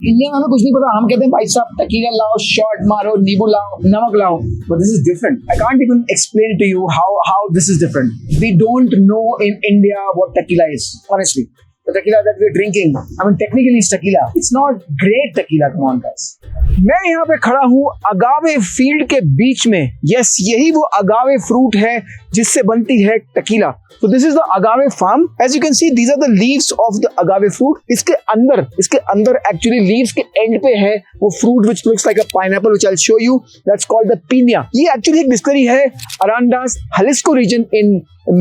India में हमें कुछ नहीं पता, हम कहते हैं भाई साहब टकीला लाओ, शॉट मारो, नींबू लाओ, नमक लाओ, but this is different. I can't even explain to you how this is different. We don't know in India what tequila is, honestly. The tequila that we're drinking, I mean technically it's tequila. It's not great tequila, come on guys. मैं यहाँ पे खड़ा हूँ अगावे field के बीच में. Yes, यही वो अगावे fruit है जिससे बनती है tequila. So this is the agave farm. As you can see, these are the leaves of the agave fruit. इसके अंदर actually leaves के end पे है वो fruit which looks like a pineapple, which I'll show you. That's called the piña. ये actually एक distillery है Arandas, Jalisco region in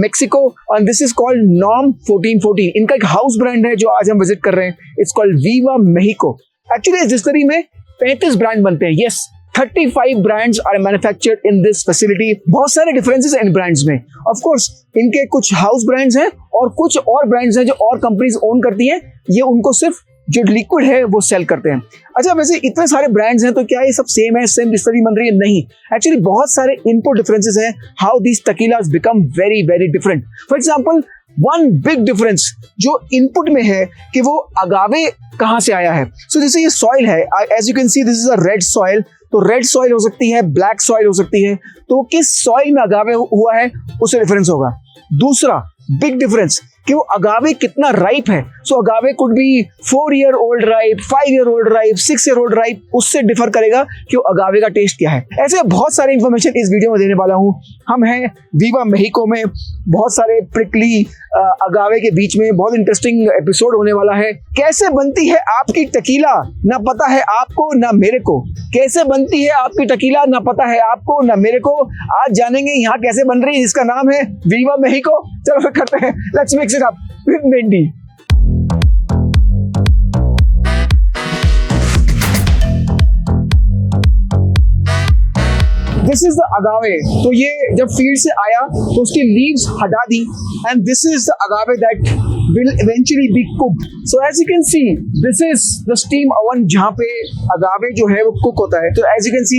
Mexico, and this is called NOM 1414. इनका एक house brand है जो आज हम visit कर रहे हैं. It's called Viva Mexico. Actually इस distillery में 35 ब्रांड बनते हैं. Yes, 35 brands are manufactured in this facility. बहुत सारे differences हैं इन brands में. Of course, इनके कुछ house brands हैं और कुछ और brands हैं जो और companies own करती हैं. ये उनको सिर्फ जो लिक्विड है वो सेल करते हैं. अच्छा, वैसे इतने सारे ब्रांड्स हैं तो क्या ये सब सेम है, सेम डिस्टिलरी बन रही है? नहीं, एक्चुअली बहुत सारे इनपुट डिफरेंसेस हैं. How these tequilas become very very different. For example, one big difference जो इनपुट में है कि वो अगावे कहाँ से आया है. सो जैसे ये सॉइल है, as you can see this is a red soil. तो रेड सॉइल हो सकती है, ब्लैक सॉइल हो सकती है. तो किस सॉइल में अगावे हुआ है उससे डिफरेंस होगा. दूसरा बिग डिफरेंस कि वो अगावे कितना राइप है. So agave could be 4 year old ripe, 5 year old ripe, 6 year old ripe. उससे डिफर करेगा कि वो अगावे का टेस्ट क्या है. ऐसे बहुत सारे इंफॉर्मेशन इस वीडियो में देने वाला हूँ. हम हैं वीवा मेहिको में, बहुत सारे प्रिकली अगावे के बीच में बहुत इंटरेस्टिंग एपिसोड होने वाला है. कैसे बनती है आपकी टकीला ना पता है आपको ना मेरे को. कैसे बनती है आपकी टकीला ना पता है आपको ना मेरे को. आज जानेंगे यहाँ कैसे बन रही है, जिसका नाम है वीवा मेहिको. चलो फिर करते हैं, let's mix it up with Mendy. This is the agave. तो ये जब फील्ड से आया तो उसकी लीव्स हटा दी, and this is the agave that will eventually be cooked. So as you can see, this is the steam oven जहाँ पे अगावे जो है वो कुक होता है. तो as you can see,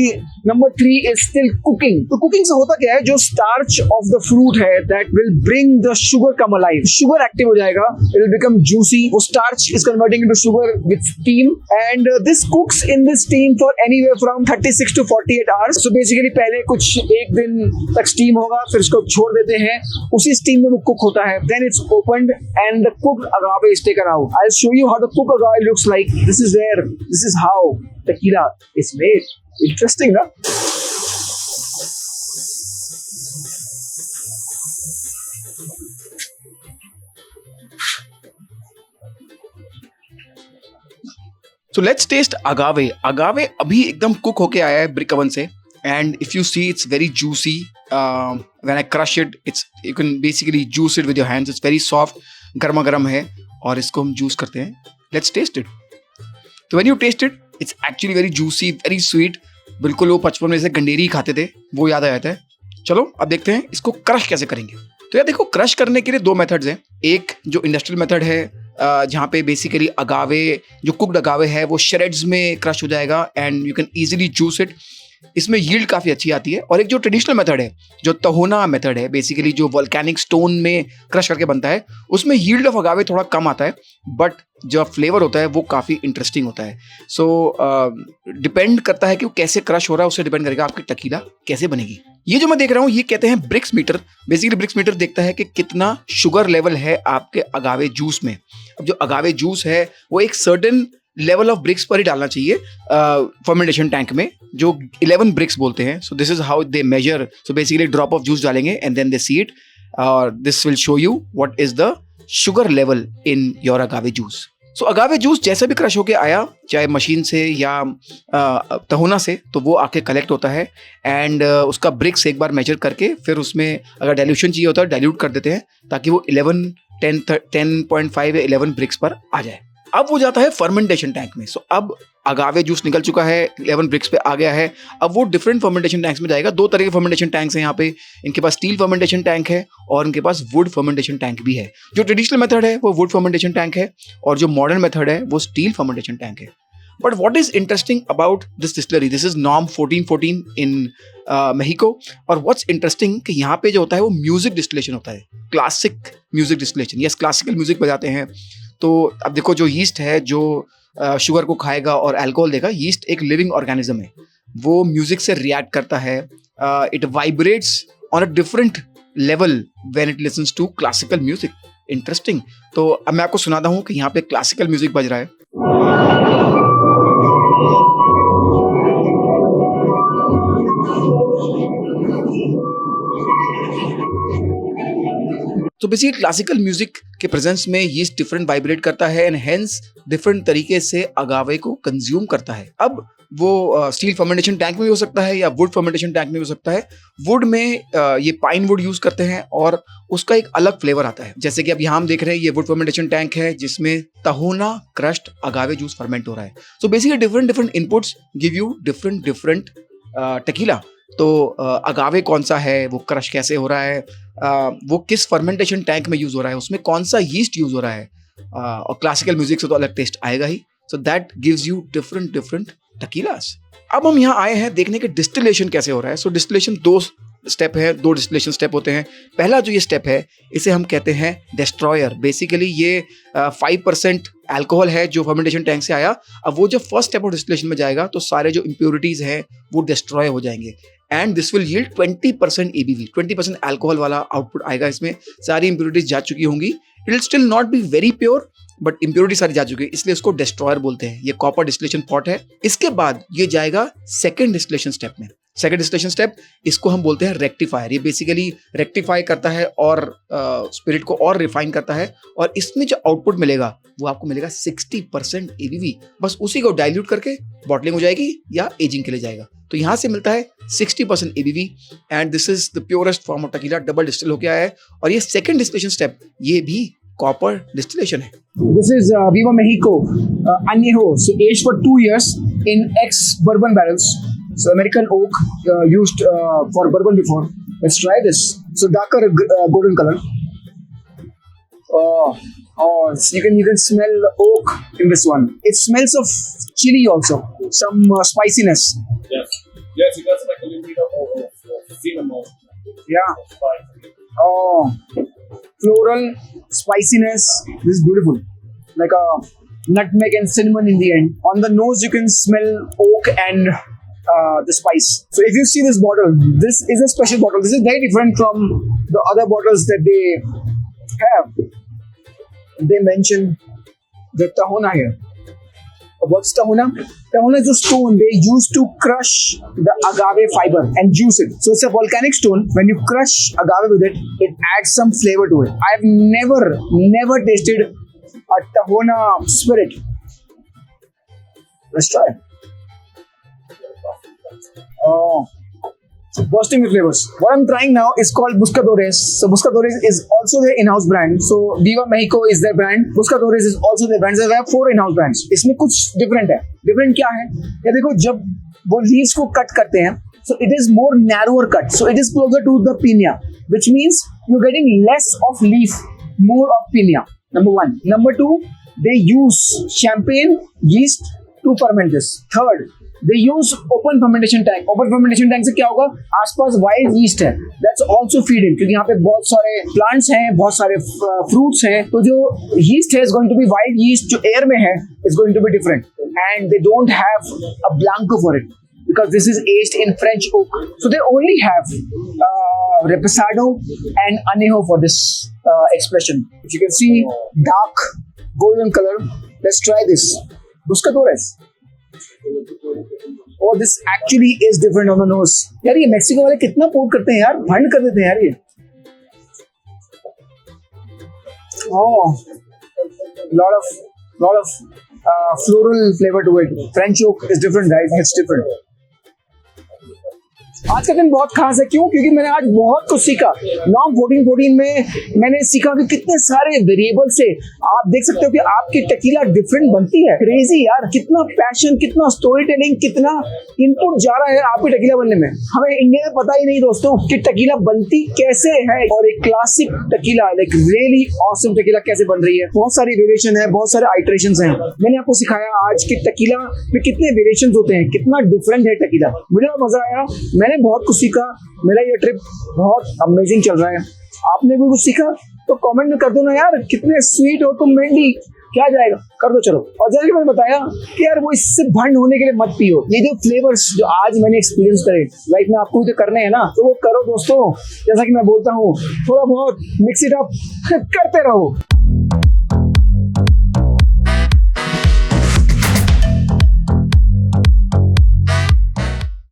number 3 is still cooking. तो cooking से होता क्या है, जो starch of the fruit है that will bring the sugar come alive. Sugar active हो जाएगा, it will become juicy. वो starch is converting into sugar with steam, and this cooks in this steam for anywhere from 36 to 48 hours. So basically पहले कुछ एक दिन तक steam होगा, फिर उसको छोड़ देते हैं, उसी steam में वो cook होता है. Then it's opened and the cooked agave is taken out. I'll show you how the cooked agave looks like. This is how tequila is made. Interesting, huh? So let's taste agave. Agave अभी एकदम cook होके आया है brick oven से. And if you see, it's very juicy. When I crush it, you can basically juice it with your hands. It's very soft. गर्मा गर्म है और इसको हम जूस करते हैं. Let's taste it. तो when you taste it, it's actually very juicy, very sweet. बिल्कुल वो बचपन में से गंडेरी खाते थे वो याद आ जाता है. चलो अब देखते हैं इसको क्रश कैसे करेंगे. तो यार देखो, क्रश करने के लिए 2 मेथड्स हैं. एक जो इंडस्ट्रियल मेथड है जहाँ पे बेसिकली अगावे, जो कुक्ड अगावे है वो श्रेड्स में क्रश हो जाएगा and you can easily juice it. इसमें यील्ड काफ़ी अच्छी आती है. और एक जो ट्रेडिशनल मेथड है, जो तहोना मेथड है, बेसिकली जो वोल्केनिक स्टोन में क्रश करके बनता है, उसमें यील्ड ऑफ अगावे थोड़ा कम आता है, बट जो फ्लेवर होता है वो काफ़ी इंटरेस्टिंग होता है. सो डिपेंड करता है कि वो कैसे क्रश हो रहा है, उससे डिपेंड करेगा आपकी टकीला कैसे बनेगी. ये जो मैं देख रहा हूँ ये कहते हैं brix meter. Basically brix meter देखता है कि कितना शुगर लेवल है आपके अगावे जूस में. अब जो अगावे जूस है वो एक सर्टेन लेवल ऑफ ब्रिक्स पर ही डालना चाहिए फर्मेंटेशन टैंक में, जो 11 ब्रिक्स बोलते हैं. So this is how they measure. So basically drop of juice डालेंगे and then they see it, और this will show you what is the sugar level in your agave juice. So agave juice जैसे भी crush होके आया, चाहे machine से या तहोना से, तो वो आके कलेक्ट होता है एंड उसका ब्रिक्स एक बार मेजर करके फिर उसमें अगर डाइल्यूशन चाहिए होता है डाइल्यूट कर देते हैं ताकि वो 10.5 या 11 ब्रिक्स पर आ जाए. अब वो जाता है फर्मेंटेशन टैंक में. सो अब अगावे जूस निकल चुका है, 11 ब्रिक्स पे आ गया है. अब वो डिफरेंट फर्मेंटेशन टैंक्स में जाएगा. 2 तरह के फर्मेंटेशन टैंक्स हैं यहाँ पे. इनके पास स्टील फर्मेंटेशन टैंक है और इनके पास वुड फर्मेंटेशन टैंक भी है. जो ट्रेडिशनल मेथड है वो वुड फर्मेंटेशन टैंक है और जो मॉडर्न मेथड है वो स्टील फर्मेंटेशन टैंक है. But what is interesting about this distillery, this is NOM 1414 in Mexico. और व्हाट्स इंटरेस्टिंग कि यहाँ पे जो होता है वो म्यूजिक डिस्टिलेशन होता है, classic music distillation. Yes, classical music बजाते हैं. तो अब देखो, जो यीस्ट है, जो शुगर को खाएगा और अल्कोहल देगा, यीस्ट एक लिविंग ऑर्गेनिज्म है, वो म्यूजिक से रिएक्ट करता है, it vibrates on a different level when it listens to classical music. Interesting. तो अब मैं आपको सुनाता हूँ कि यहाँ पे क्लासिकल म्यूजिक बज रहा है. तो बेसिकली क्लासिकल म्यूजिक के प्रेजेंस में यीस्ट डिफरेंट वाइब्रेट करता है एंड हेंस डिफरेंट तरीके से अगावे को कंज्यूम करता है. अब वो स्टील फर्मेंटेशन टैंक में भी हो सकता है या वुड फर्मेंटेशन टैंक में भी हो सकता है. वुड में ये पाइन वुड यूज करते हैं और उसका एक अलग फ्लेवर आता है. जैसे कि अब यहाँ हम देख रहे हैं ये वुड फर्मेंटेशन टैंक है जिसमें तहोना क्रश्ड अगावे जूस फर्मेंट हो रहा है. So basically different inputs give you different tequila. तो अगावे कौन सा है, वो क्रश कैसे हो रहा है, वो किस फर्मेंटेशन टैंक में यूज हो रहा है, उसमें कौन सा यीस्ट यूज हो रहा है, और क्लासिकल म्यूजिक से तो अलग टेस्ट आएगा ही. So that gives you different tequilas. अब हम यहाँ आए हैं देखने के डिस्टिलेशन कैसे हो रहा है. सो डिस्टिलेशन दो स्टेप है, दो डिस्टिलेशन स्टेप होते हैं. पहला जो ये स्टेप है इसे हम कहते हैं डिस्ट्रॉयर. बेसिकली ये 5% अल्कोहल है जो फर्मेंटेशन टैंक से आया. अब वो जब फर्स्ट स्टेप ऑफ डिस्टिलेशन में जाएगा तो सारे जो इम्प्योरिटीज हैं वो डिस्ट्रॉय हो जाएंगे and this will yield 20% ABV. 20% alcohol वाला आउटपुट आएगा. इसमें सारी इम्प्योरिटीज जा चुकी होंगी. It will still not be very pure but impurity सारी जा चुकी है, इसलिए इसको डिस्ट्रॉयर बोलते हैं. ये कॉपर डिस्टिलेशन पॉट है. इसके बाद ये जाएगा सेकेंड डिस्टिलेशन स्टेप में. सेकेंड डिस्टिलेशन स्टेप इसको हम बोलते हैं रेक्टिफायर. ये बेसिकली रेक्टिफाई करता है और स्पिरिट को और रिफाइन करता है और इसमें जो आउटपुट मिलेगा वो आपको मिलेगा 60% ABV. बस उसी को डाइल्यूट करके बॉटलिंग हो जाएगी या एजिंग के लिए जाएगा. तो यहाँ से मिलता है 60% ABV and this is the purest form of tequila. Double distil होके आया है और ये सेकेंड डिस्टिलेशन स्टेप ये भी कॉपर डिस्टिलेशन है. This is Viva Mexico Añejo. So aged for 2 years in ex-bourbon barrels. So American oak used for bourbon before. Let's try this. So darker golden color. So you can smell oak in this one. It smells of chili also. Some spiciness. Yes, it does like a little bit of cinnamon. Yeah. Floral spiciness. This is beautiful. Like a nutmeg and cinnamon in the end. On the nose, you can smell oak and the spice. So if you see this bottle, this is a special bottle. This is very different from the other bottles that they have. They mention the tahona here. What's tahona? Tahona is a stone they use to crush the agave fiber and juice it. So it's a volcanic stone. When you crush agave with it, it adds some flavor to it. I've never tasted a tahona spirit. Let's try it. Oh, so bursting with flavors. What I'm trying now is called Buscadores. So Buscadores is also their in-house brand. So Viva Mexico is their brand. Buscadores is also their brand. So they have 4 in-house brands. इसमें कुछ different है. Different क्या है? ये देखो जब वो leaves को cut करते हैं, so it is more narrower cut. So it is closer to the piña, which means you're getting less of leaf, more of piña. Number 1. Number 2, they use champagne yeast to ferment this. Third, they use open fermentation tank. Open fermentation tank से क्या होगा? आसपास wild yeast है. That's also feed in क्योंकि यहाँ पे बहुत सारे plants हैं, बहुत सारे fruits हैं. तो जो yeast है is going to be wild yeast. जो air में है is going to be different. And they don't have a blanco for it because this is aged in French oak. So they only have Reposado and Añejo for this expression. If you can see dark golden color. Let's try this. Buscadores. Oh, this actually is different on the nose. यार ये Mexico वाले कितना port करते हैं यार, भंड कर देते हैं यार ये. Oh, lot of floral flavor to it. French oak is different, guys. It's different. आज का दिन बहुत खास है. क्यों? क्योंकि मैंने आज बहुत कुछ सीखा. नॉन 14 में मैंने सीखा कि कितने सारे वेरिएबल से आप देख सकते हो कि आपकी टकीला डिफरेंट बनती है. क्रेजी यार, कितना पैशन, कितना स्टोरी टेलिंग, कितना इनपुट जा रहा है आपकी टकीला बनने में. हमें इंडिया में पता ही नहीं दोस्तों कि टकीला बनती कैसे है और एक classic tequila like really awesome tequila कैसे बन रही है. बहुत सारी वेरिएशन है, बहुत सारे आइटरेशंस हैं. मैंने आपको सिखाया आज की टकीला में कितने वेरिएशंस होते हैं, कितना डिफरेंट है टकीला. मुझे मजा आया, मैंने बहुत कुछ सीखा. मेरा ये ट्रिप बहुत अमेजिंग चल रहा है. आपने भी कुछ सीखा तो कमेंट में कर दो ना यार. कितने स्वीट हो तुम मेंढी. क्या जाएगा, कर दो चलो। और जैसे कि मैंने बताया कि यार वो इससे भंड होने के लिए मत पियो। ये जो फ्लेवर्स जो आज मैंने एक्सपीरियंस करे लाइफ में आपको भी तो करने हैं ना, तो वो करो दोस्तों। जैसा कि मैं बोलता हूँ, थोड़ा बहुत मिक्स इट अप करते रहो।